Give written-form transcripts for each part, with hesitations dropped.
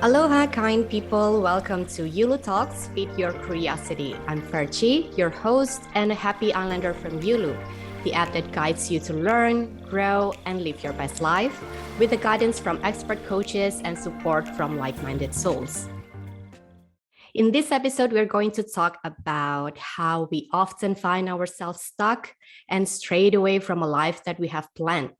Aloha, kind people. Welcome to Uloo Talks, Feed Your Curiosity. I'm Ferchi, your host and a happy islander from Uloo, the app that guides you to learn, grow, and live your best life with the guidance from expert coaches and support from like-minded souls. In this episode, we're going to talk about how we often find ourselves stuck and strayed away from a life that we have planned.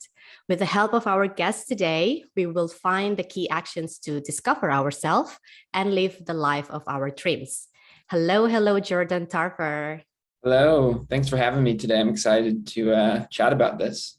With the help of our guest today, we will find the key actions to discover ourselves and live the life of our dreams. Hello, Jordan Tarver. Hello, thanks for having me today. I'm excited to chat about this.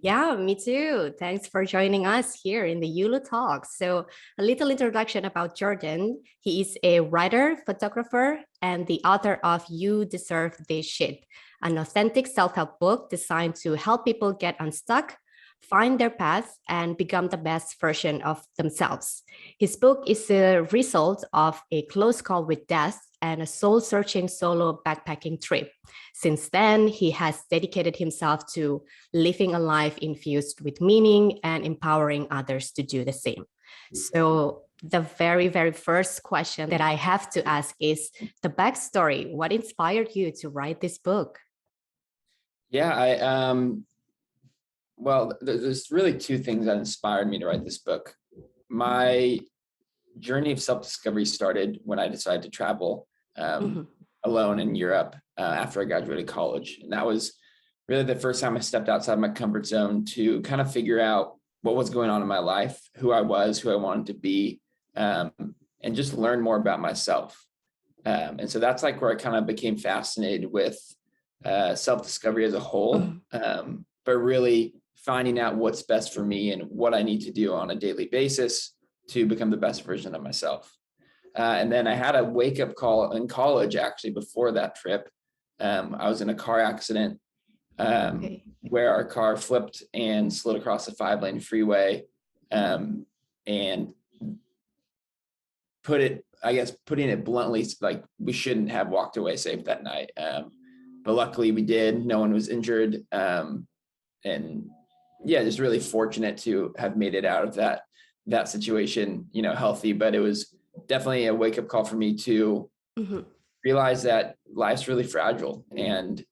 Yeah, me too. Thanks for joining us here in the Uloo Talks. So, a little introduction about Jordan. He is a writer, photographer, and the author of You Deserve This Shit, an authentic self-help book designed to help people get unstuck, find their path, and become the best version of themselves. His book is a result of a close call with death and a soul-searching solo backpacking trip. Since then, he has dedicated himself to living a life infused with meaning and empowering others to do the same. So the very first question that I have to ask is the backstory. What inspired you to write this book? Yeah, well, there's really two things that inspired me to write this book. My journey of self-discovery started when I decided to travel alone in Europe after I graduated college. And that was really the first time I stepped outside my comfort zone to kind of figure out what was going on in my life, who I was, who I wanted to be, and just learn more about myself. And so that's like where I kind of became fascinated with self-discovery as a whole, but really finding out what's best for me and what I need to do on a daily basis to become the best version of myself. And then I had a wake-up call in college, actually, before that trip. I was in a car accident where our car flipped and slid across a 5-lane freeway, and putting it bluntly, like we shouldn't have walked away safe that night. But luckily we did. No one was injured. And yeah, just really fortunate to have made it out of that situation, healthy. But it was definitely a wake-up call for me to realize that life's really fragile, and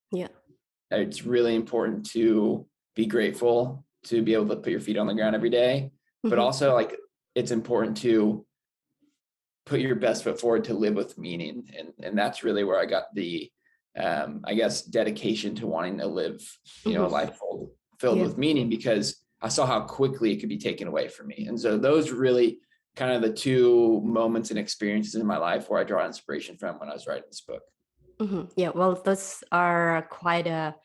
it's really important to be grateful to be able to put your feet on the ground every day. But also, like, it's important to put your best foot forward to live with meaning. And that's really where I got the, I guess, dedication to wanting to live, a life filled with meaning, because I saw how quickly it could be taken away from me. And so those really kind of the two moments and experiences in my life where I draw inspiration from when I was writing this book. Yeah, well, those are quite a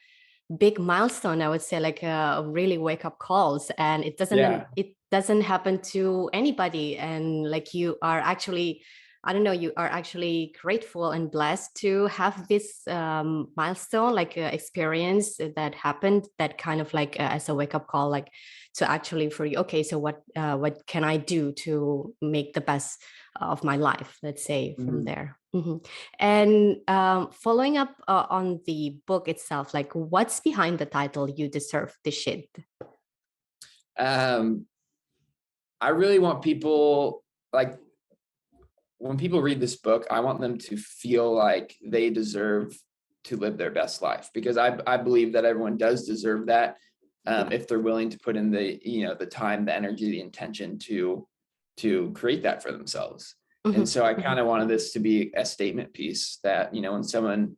big milestone, I would say, like a really wake up calls, and it doesn't happen to anybody. And like you are actually, I don't know, you are actually grateful and blessed to have this milestone, like experience that happened, that kind of like as a wake up call, like to actually for you, okay, so what can I do to make the best of my life, let's say, from there. And following up on the book itself, like what's behind the title, You Deserve This Shit? I really want people, like, when people read this book, I want them to feel like they deserve to live their best life, because I believe that everyone does deserve that, if they're willing to put in the, the time, the energy, the intention to create that for themselves. And so I kind of wanted this to be a statement piece that, when someone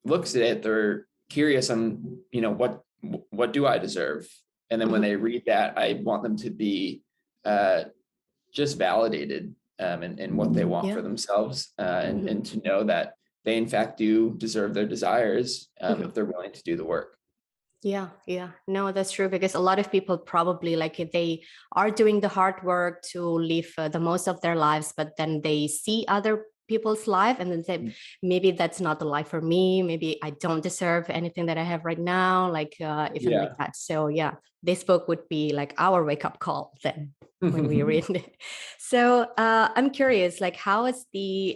looks at it, they're curious on, what do I deserve? And then when they read that, I want them to be just validated in what they want for themselves, and to know that they in fact do deserve their desires, if they're willing to do the work. Yeah. No, that's true, because a lot of people probably like they are doing the hard work to live the most of their lives, but then they see other people's life and then say, maybe that's not the life for me. Maybe I don't deserve anything that I have right now. Like even like that. So yeah, this book would be like our wake up call then when we read it. So I'm curious, like how is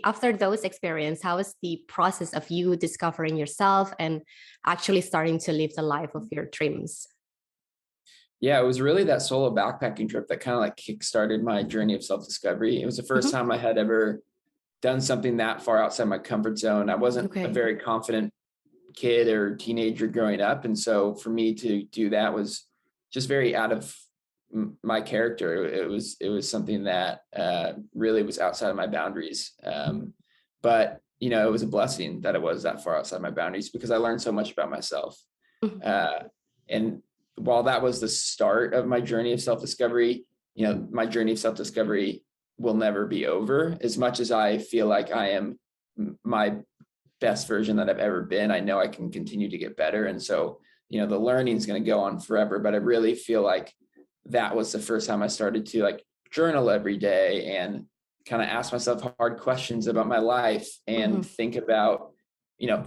after those experience, how is the process of you discovering yourself and actually starting to live the life of your dreams? Yeah, it was really that solo backpacking trip that kind of like kickstarted my journey of self-discovery. It was the first Mhm. time I had ever done something that far outside my comfort zone. I wasn't a Okay. very confident kid or teenager growing up. And so for me to do that was just very out of my character. It was something that really was outside of my boundaries. But it was a blessing that it was that far outside my boundaries because I learned so much about myself. Mhm. Uh, and while that was the start of my journey of self-discovery, my journey of self-discovery will never be over. As much as I feel like I am my best version that I've ever been, I know I can continue to get better. And so, the learning is going to go on forever, but I really feel like that was the first time I started to like journal every day and kind of ask myself hard questions about my life and Mhm. think about,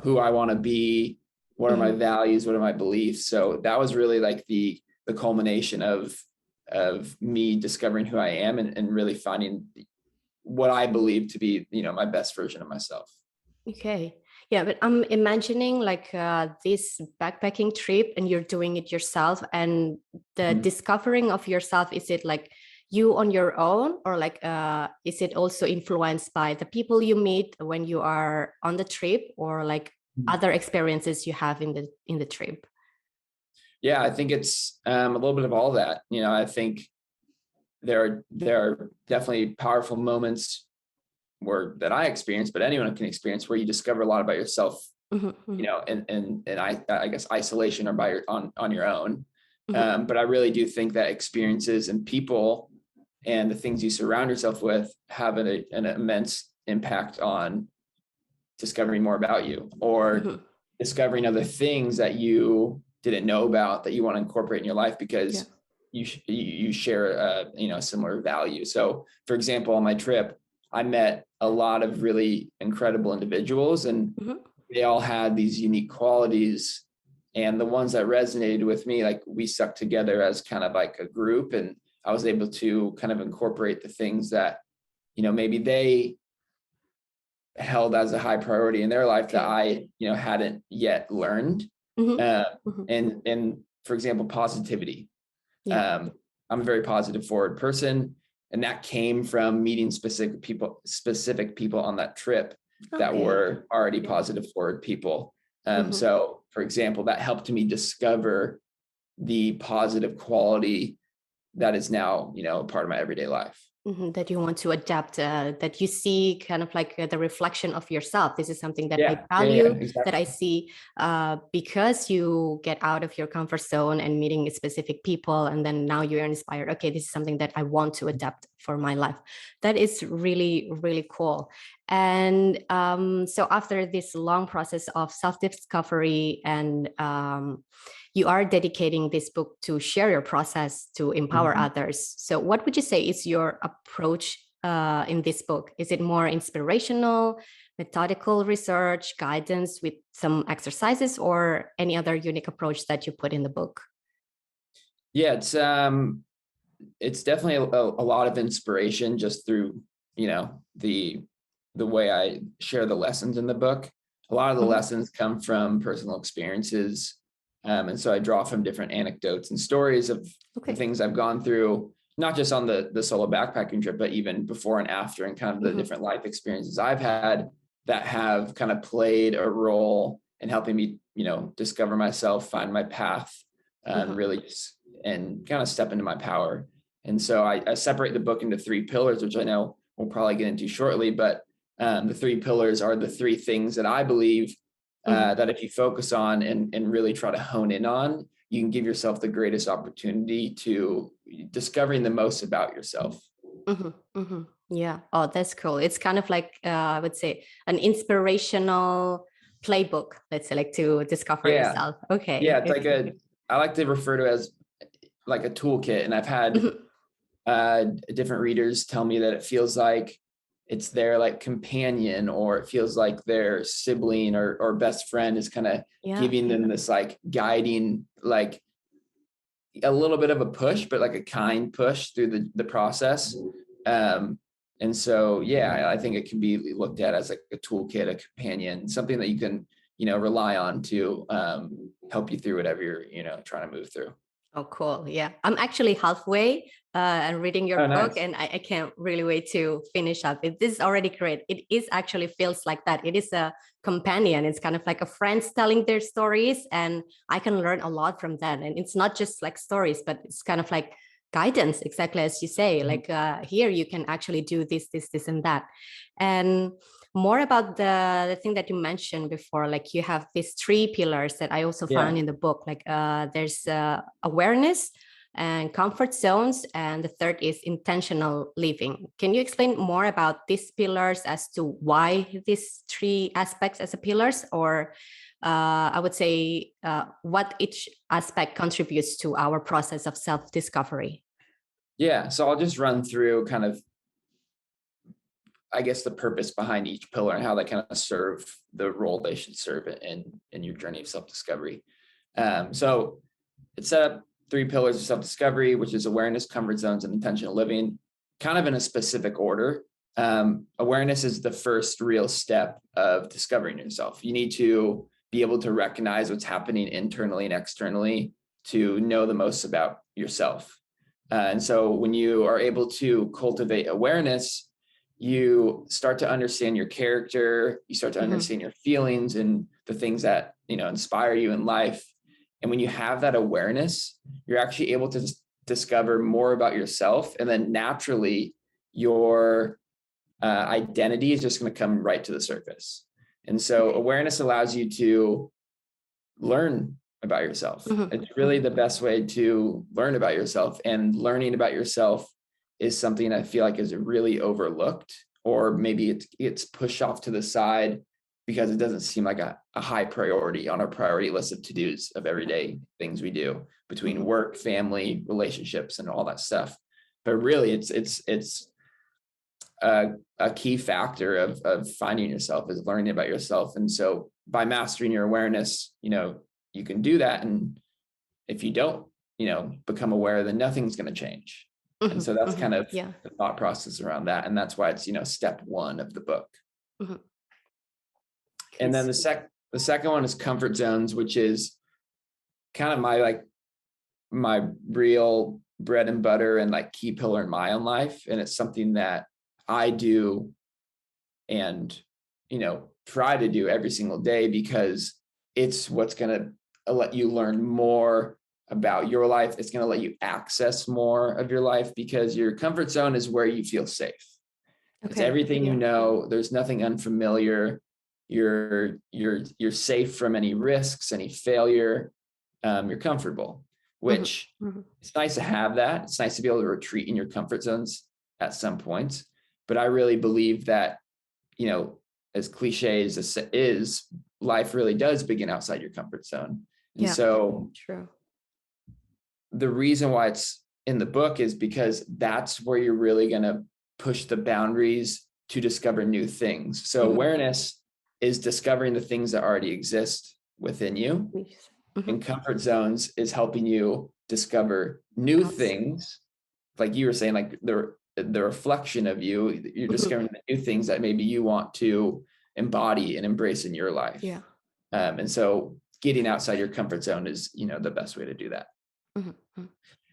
who I want to be, what are my Mhm. values, what are my beliefs. So that was really like the culmination of me discovering who I am and really finding what I believe to be, my best version of myself. Okay. Yeah, but I'm imagining like this backpacking trip and you're doing it yourself, and the Mhm. discovering of yourself, is it like you on your own, or like is it also influenced by the people you meet when you are on the trip, or like other experiences you have in the trip? Yeah, I think it's a little bit of all that. I think there are definitely powerful moments where that I experience, but anyone can experience where you discover a lot about yourself, Mhm. Mhm. and I guess isolation or by on your own. Mhm. But I really do think that experiences and people and the things you surround yourself with have an immense impact on discovering more about you or Mhm. discovering other things that you didn't know about that you want to incorporate in your life Yeah. because you share a similar value. So for example, on my trip, I met a lot of really incredible individuals and Mhm. they all had these unique qualities, and the ones that resonated with me, like we stuck together as kind of like a group, and I was able to kind of incorporate the things that maybe they held as a high priority in their life that Okay. I, hadn't yet learned. Mhm. Uh, Mhm. and for example, positivity. Yeah. Um, I'm a very positive forward person, and that came from meeting specific people on that trip that Okay. were already Yeah. positive forward people. Mhm. So for example, that helped me discover the positive quality that is now, a part of my everyday life. Mhm. That you want to adapt, that you see kind of like the reflection of yourself. This is something that I Yeah, value, that I exactly. see because you get out of your comfort zone and meeting specific people. And then now you're inspired. Okay, this is something that I want to adapt for my life. That is really, really cool. And so after this long process of self-discovery and you are dedicating this book to share your process to empower Mhm. others. So, what would you say is your approach in this book? Is it more inspirational, methodical research, guidance with some exercises, or any other unique approach that you put in the book? Yeah, it's definitely a lot of inspiration just through the way I share the lessons in the book. A lot of the Mhm. lessons come from personal experiences, and so I draw from different anecdotes and stories of the Okay. things I've gone through, not just on the solo backpacking trip, but even before and after, and kind of the Mhm. different life experiences I've had that have kind of played a role in helping me, discover myself, find my path, and Mhm. really just and kind of step into my power. And so I separate the book into three pillars, which I know we'll probably get into shortly. But the three pillars are the three things that I believe Mhm. that if you focus on and really try to hone in on, you can give yourself the greatest opportunity to discovering the most about yourself. Mhm. Mhm. Yeah. Oh, that's cool. It's kind of like I would say an inspirational playbook. Let's say, like to discover Yeah. yourself. Yeah. Okay. It's like Okay. I like to refer to it as like a toolkit. And I've had Mhm. different readers tell me that it feels like it's their like companion, or it feels like their sibling or best friend is kind of Yeah. giving them this like guiding, like a little bit of a push, but like a kind push through the process. Um, and so, yeah, I think it can be looked at as like a toolkit, a companion, something that you can, rely on to help you through whatever you're, trying to move through. Oh, cool. Yeah. I'm actually halfway and reading your Oh, book, nice. and I can't really wait to finish up. This is already great. It is actually feels like that. It is a companion. It's kind of like a friends telling their stories, and I can learn a lot from that. And it's not just like stories, but it's kind of like guidance, exactly as you say. Like here, you can actually do this, and that. And more about the thing that you mentioned before, like you have these three pillars that I also Yeah. found in the book. Like there's awareness and comfort zones, and the third is intentional living. Can you explain more about these pillars as to why these three aspects as a pillars, or I would say what each aspect contributes to our process of self-discovery? Yeah. So I'll just run through kind of, I guess, the purpose behind each pillar and how they kind of serve the role they should serve in your journey of self-discovery. So it's set up three pillars of self-discovery, which is awareness, comfort zones, and intentional living, kind of in a specific order. Awareness is the first real step of discovering yourself. You need to be able to recognize what's happening internally and externally to know the most about yourself. And so when you are able to cultivate awareness, you start to understand your character, you start to understand your feelings and the things that, inspire you in life. And when you have that awareness, you're actually able to discover more about yourself. And then naturally, your identity is just going to come right to the surface. And so awareness allows you to learn about yourself. It's really the best way to learn about yourself. And learning about yourself is something I feel like is really overlooked, or maybe it's pushed off to the side because it doesn't seem like a high priority on our priority list of to-dos of everyday things we do between work, family, relationships, and all that stuff. But really, it's a key factor of finding yourself is learning about yourself. And so by mastering your awareness, you can do that. And if you don't, become aware, then nothing's going to change. And so that's kind of the thought process around that. And that's why it's, step one of the book. And then the second one is comfort zones, which is kind of my real bread and butter and like key pillar in my own life. And it's something that I do and, try to do every single day, because it's what's going to let you learn more about your life. It's going to let you access more of your life, because your comfort zone is where you feel safe. Okay. It's everything you know. There's nothing unfamiliar. You're safe from any risks, any failure. You're comfortable, which it's nice to have that. It's nice to be able to retreat in your comfort zones at some points. But I really believe that, as cliche as this is, life really does begin outside your comfort zone. And so true. The reason why it's in the book is because that's where you're really going to push the boundaries to discover new things. So awareness is discovering the things that already exist within you. And comfort zones is helping you discover new things. Like you were saying, like the reflection of you, you're discovering the new things that maybe you want to embody and embrace in your life. And so getting outside your comfort zone is, the best way to do that.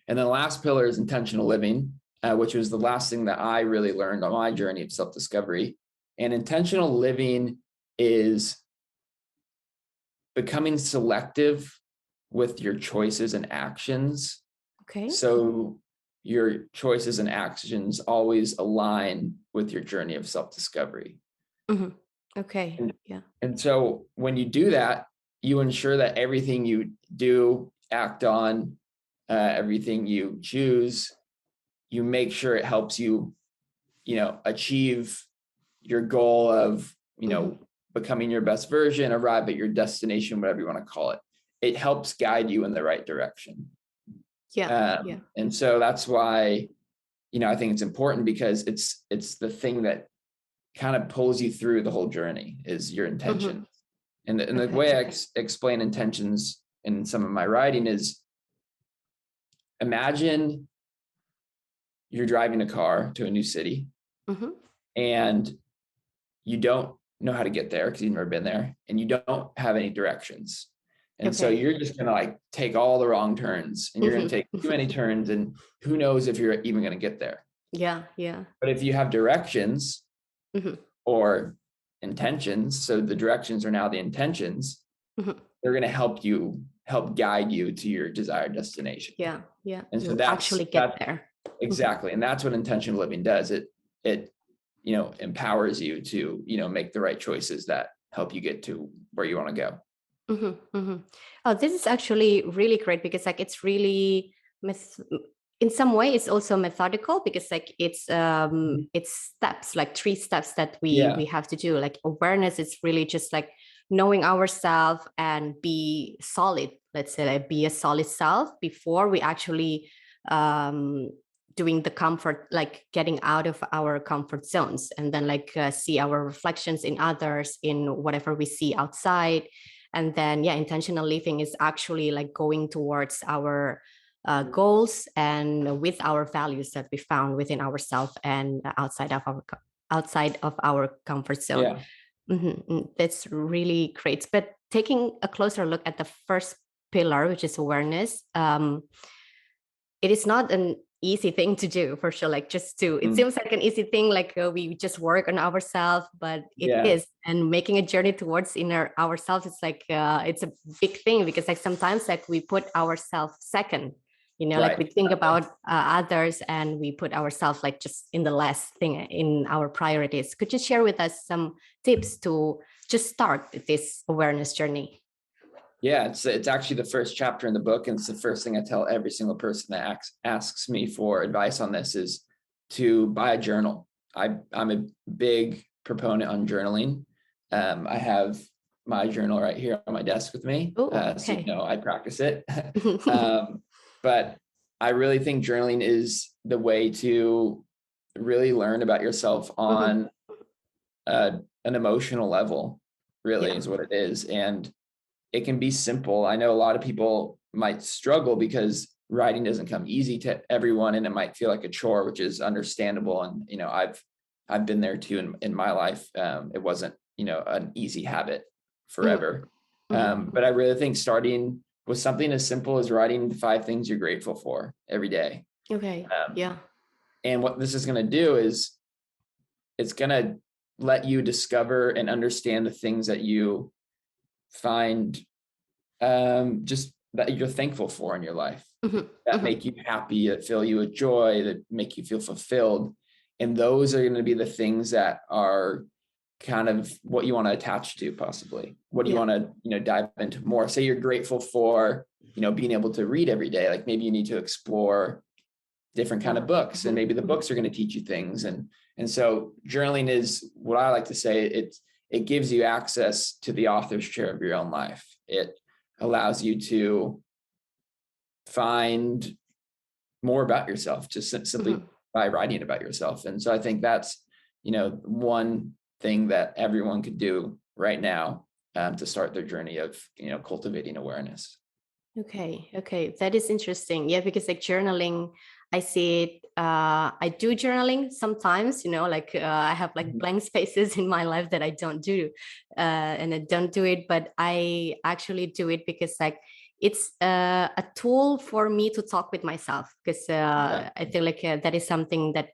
And the last pillar is intentional living, which was the last thing that I really learned on my journey of self-discovery. And intentional living is becoming selective with your choices and actions. Okay. So your choices and actions always align with your journey of self-discovery. Okay. And so when you do that, you ensure that everything you do, act on, everything you choose, you make sure it helps you, achieve your goal of, becoming your best version, arrive at your destination, whatever you want to call it. It helps guide you in the right direction. And so that's why, I think it's important, because it's the thing that kind of pulls you through the whole journey is your intention. And the way I explain intentions in some of my writing is, imagine you're driving a car to a new city and you don't know how to get there because you've never been there, and you don't have any directions. And so Okay. you're just going to like take all the wrong turns, and you're going to take too many turns, and who knows if you're even going to get there. Yeah. Yeah. But if you have directions Hmm. or intentions, so the directions are now the intentions, Hmm. they're going to help guide you to your desired destination. Yeah. Yeah. And so You actually that get there. exactly. And that's what intentional living does. It, empowers you to, make the right choices that help you get to where you want to go. Oh, this is actually really great because like it's really in some way it's also methodical because like it's steps, like 3 steps that Yeah. we have to do. Like awareness is really just like knowing ourselves and be solid. Let's say like be a solid self before we actually um doing the comfort, like getting out of our comfort zones, and then like see our reflections in others, in whatever we see outside. And then yeah, intentional living is actually like going towards our goals and with our values that we found within ourselves and outside of our comfort zone. Yeah. That's really great. But taking a closer look at the first pillar, which is awareness, it is not an easy thing to do for sure. Like just to, it seems like an easy thing, like we just work on ourselves, but it Yeah. is. And making a journey towards inner ourselves, it's like it's a big thing because like sometimes like we put ourselves second, like Right. we think about others and we put ourselves like just in the last thing in our priorities. Could you share with us some tips to just start this awareness journey? Yeah, it's actually the first chapter in the book, and it's the first thing I tell every single person that asks me for advice on this is to buy a journal. I'm a big proponent on journaling. I have my journal right here on my desk with me, Oh, so okay. I practice it. But I really think journaling is the way to really learn about yourself on an emotional level. Really, Yeah. is what it is, and it can be simple. I know a lot of people might struggle because writing doesn't come easy to everyone, and it might feel like a chore, which is understandable. And I've been there too in my life. It wasn't an easy habit forever, but I really think starting with something as simple as writing 5 things you're grateful for every day. Okay. Yeah. And what this is going to do is it's going to let you discover and understand the things that you find just that you're thankful for in your life, that make you happy, that fill you with joy, that make you feel fulfilled. And those are going to be the things that are kind of what you want to attach to, possibly. What do you Yeah. want to, dive into more? Say you're grateful for, being able to read every day. Like maybe you need to explore different kind of books, and maybe the books are going to teach you things. And so journaling is what I like to say. It gives you access to the author's chair of your own life. It allows you to find more about yourself just simply by writing about yourself. And so I think that's, one thing that everyone could do right now to start their journey of, cultivating awareness. Okay. That is interesting. Yeah, because like journaling, I see it, I do journaling sometimes, like I have like blank spaces in my life that I don't do, and I don't do it, but I actually do it because like it's a tool for me to talk with myself, because I feel like that is something that,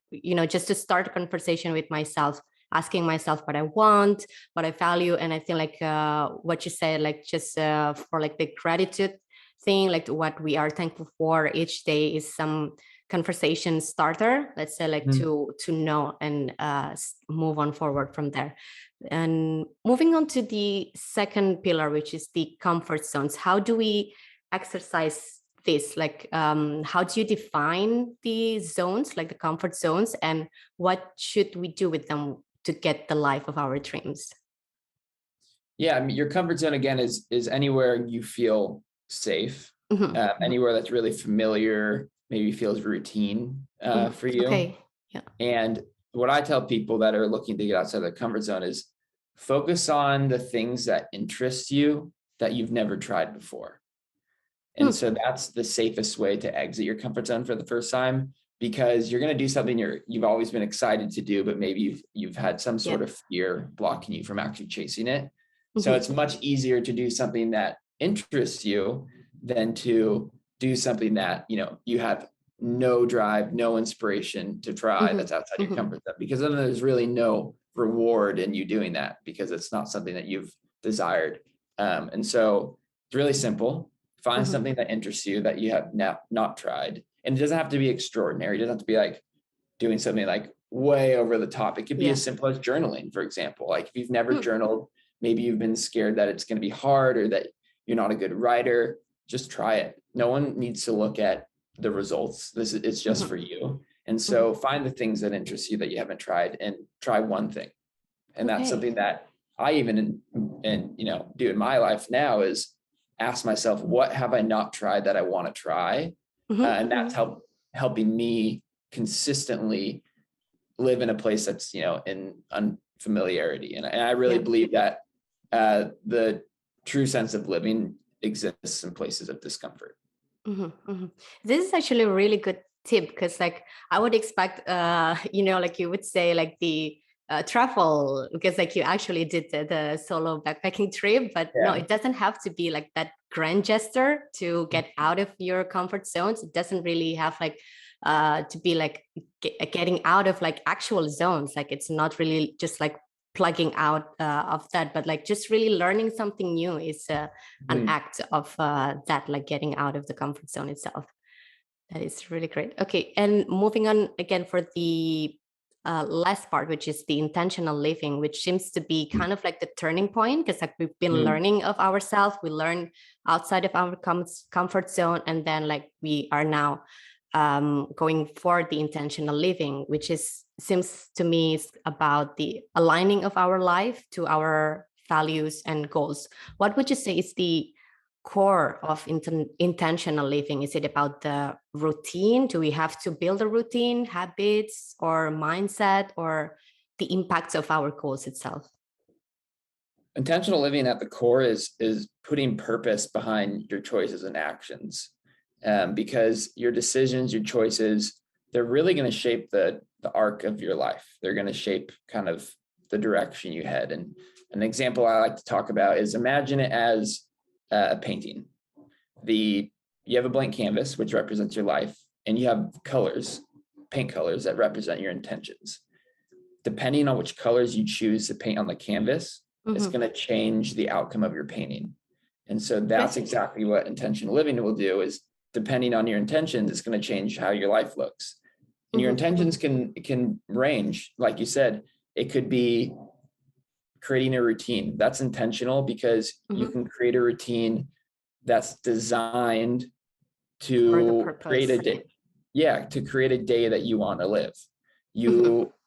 just to start a conversation with myself, asking myself what I want, what I value. And I feel like what you said, like just for like the gratitude thing, like what we are thankful for each day is some conversation starter, let's say, like to know and move on forward from there. And moving on to the second pillar, which is the comfort zones, how do we exercise this? Like how do you define the zones, like the comfort zones, and what should we do with them to get the life of our dreams? Yeah, I mean, your comfort zone again is anywhere you feel safe, anywhere that's really familiar, maybe feels routine for you. Okay. Yeah. And what I tell people that are looking to get outside their comfort zone is focus on the things that interest you that you've never tried before. And so that's the safest way to exit your comfort zone for the first time, because you're going to do something you've always been excited to do, but maybe you've had some sort of fear blocking you from actually chasing it. So it's much easier to do something that interests you than to do something that, you have no drive, no inspiration to try, that's outside your comfort zone, because then there's really no reward in you doing that, because it's not something that you've desired. And so it's really simple. Find something that interests you that you have not tried. And it doesn't have to be extraordinary. It doesn't have to be like doing something like way over the top. It could be as simple as journaling, for example. Like if you've never journaled, maybe you've been scared that it's going to be hard or that you're not a good writer, just try it. No one needs to look at the results. It's just for you. And so find the things that interest you that you haven't tried and try one thing. And that's something that I even do in my life now, is ask myself, what have I not tried that I want to try? And that's helping me consistently live in a place that's, in unfamiliarity. And I really believe that the true sense of living exists in places of discomfort. This is actually a really good tip, because like I would expect, like you would say like the travel, because like you actually did the solo backpacking trip, but no, it doesn't have to be like that grand gesture to get out of your comfort zones. It doesn't really have like to be like getting out of like actual zones. Like it's not really just like plugging out of that, but like just really learning something new is an act of that, like getting out of the comfort zone itself. That is really great. Okay, and moving on again for the last part, which is the intentional living, which seems to be kind of like the turning point, because like we've been learning of ourselves, we learn outside of our comfort zone, and then like we are now going for the intentional living, which seems to me is about the aligning of our life to our values and goals. What would you say is the core of intentional living? Is it about the routine? Do we have to build a routine, habits, or mindset, or the impacts of our goals itself? Intentional living at the core is putting purpose behind your choices and actions, because your decisions, your choices, they're really going to shape the arc of your life. They're going to shape kind of the direction you head. And an example I like to talk about is, imagine it as a painting. You have a blank canvas, which represents your life, and you have colors, paint colors, that represent your intentions. Depending on which colors you choose to paint on the canvas, it's going to change the outcome of your painting. And so that's exactly what intentional living will do, is depending on your intentions, it's going to change how your life looks. And your intentions can range. Like you said, it could be creating a routine. That's intentional, because you can create a routine that's designed to create a day. Yeah, to create a day that you want to live.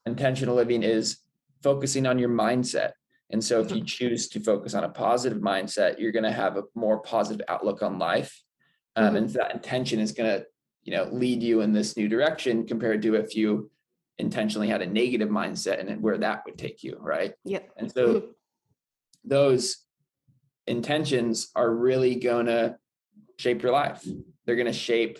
Intentional living is focusing on your mindset. And so if you choose to focus on a positive mindset, you're going to have a more positive outlook on life. And that intention is going to, lead you in this new direction, compared to if you intentionally had a negative mindset and where that would take you, right? And so those intentions are really going to shape your life. They're going to shape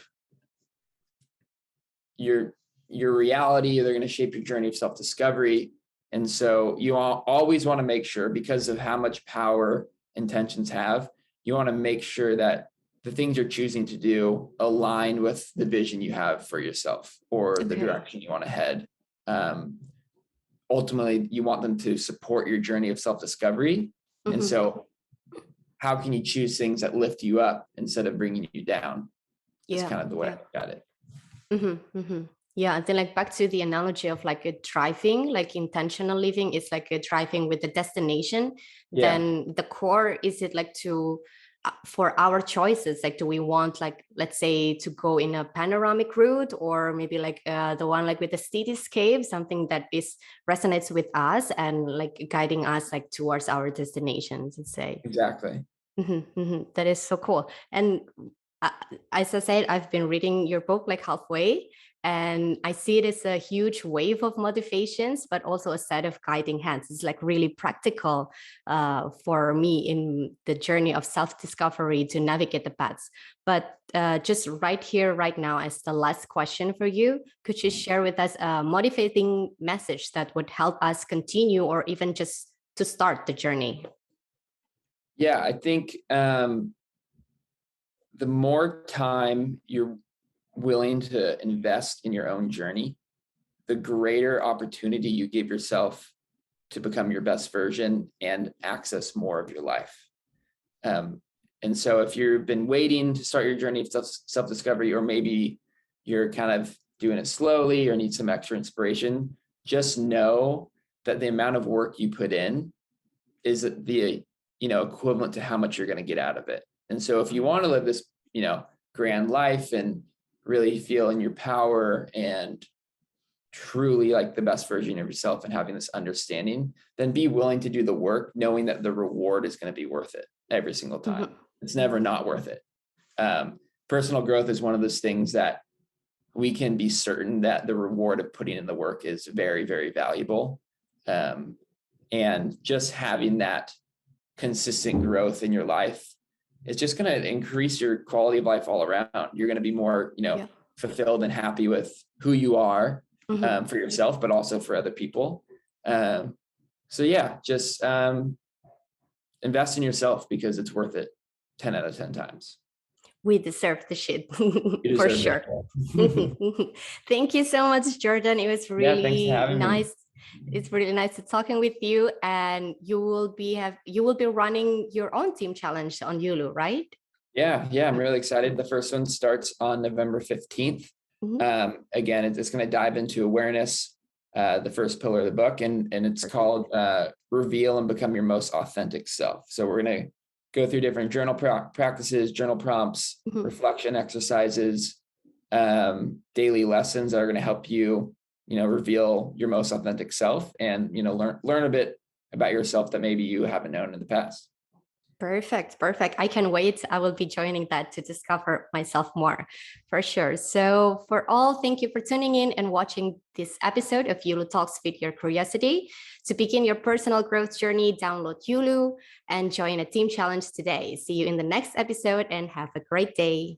your reality. They're going to shape your journey of self-discovery. And so you always want to make sure, because of how much power intentions have, you want to make sure that the things you're choosing to do align with the vision you have for yourself, or the direction you want to head. Ultimately, you want them to support your journey of self-discovery. And so how can you choose things that lift you up instead of bringing you down? It's kind of the way I got it. Yeah, and then like back to the analogy of like a driving, like intentional living is like a driving with the destination. Then the core, is it like to for our choices, like do we want, like, let's say, to go in a panoramic route, or maybe like the one like with the cityscape, something that resonates with us and like guiding us like towards our destinations, let's say. Exactly. That is so cool. And uh, as I said, I've been reading your book like halfway, and I see it as a huge wave of motivations, but also a set of guiding hands. It's like really practical for me in the journey of self-discovery to navigate the paths. But just right here, right now, as the last question for you, could you share with us a motivating message that would help us continue, or even just to start the journey? Yeah, I think the more time you're willing to invest in your own journey, the greater opportunity you give yourself to become your best version and access more of your life. And so if you've been waiting to start your journey of self-discovery, or maybe you're kind of doing it slowly or need some extra inspiration, just know that the amount of work you put in is the equivalent to how much you're going to get out of it. And so if you want to live this, grand life and really feel in your power and truly like the best version of yourself and having this understanding, then be willing to do the work, knowing that the reward is going to be worth it every single time. Mm-hmm. It's never not worth it. Personal growth is one of those things that we can be certain that the reward of putting in the work is very, very valuable. And just having that consistent growth in your life is just going to increase your quality of life all around. You're going to be more, fulfilled and happy with who you are, mm-hmm. For yourself, but also for other people. So yeah, just invest in yourself because it's worth it 10 out of 10 times. We deserve the shit for sure. Thank you so much, Jordan. It was really nice. It's really nice to talking with you, and you will be running your own team challenge on Uloo, right? Yeah, I'm really excited. The first one starts on November 15th. Mm-hmm. Again, it's going to dive into awareness, the first pillar of the book, and it's called Reveal and Become Your Most Authentic Self. So we're going to go through different journal practices, journal prompts, mm-hmm. reflection exercises, daily lessons that are going to help you, reveal your most authentic self and, learn a bit about yourself that maybe you haven't known in the past. Perfect. I can wait. I will be joining that to discover myself more, for sure. So for all, thank you for tuning in and watching this episode of Uloo Talks Feed Your Curiosity. To begin your personal growth journey, download Uloo and join a team challenge today. See you in the next episode and have a great day.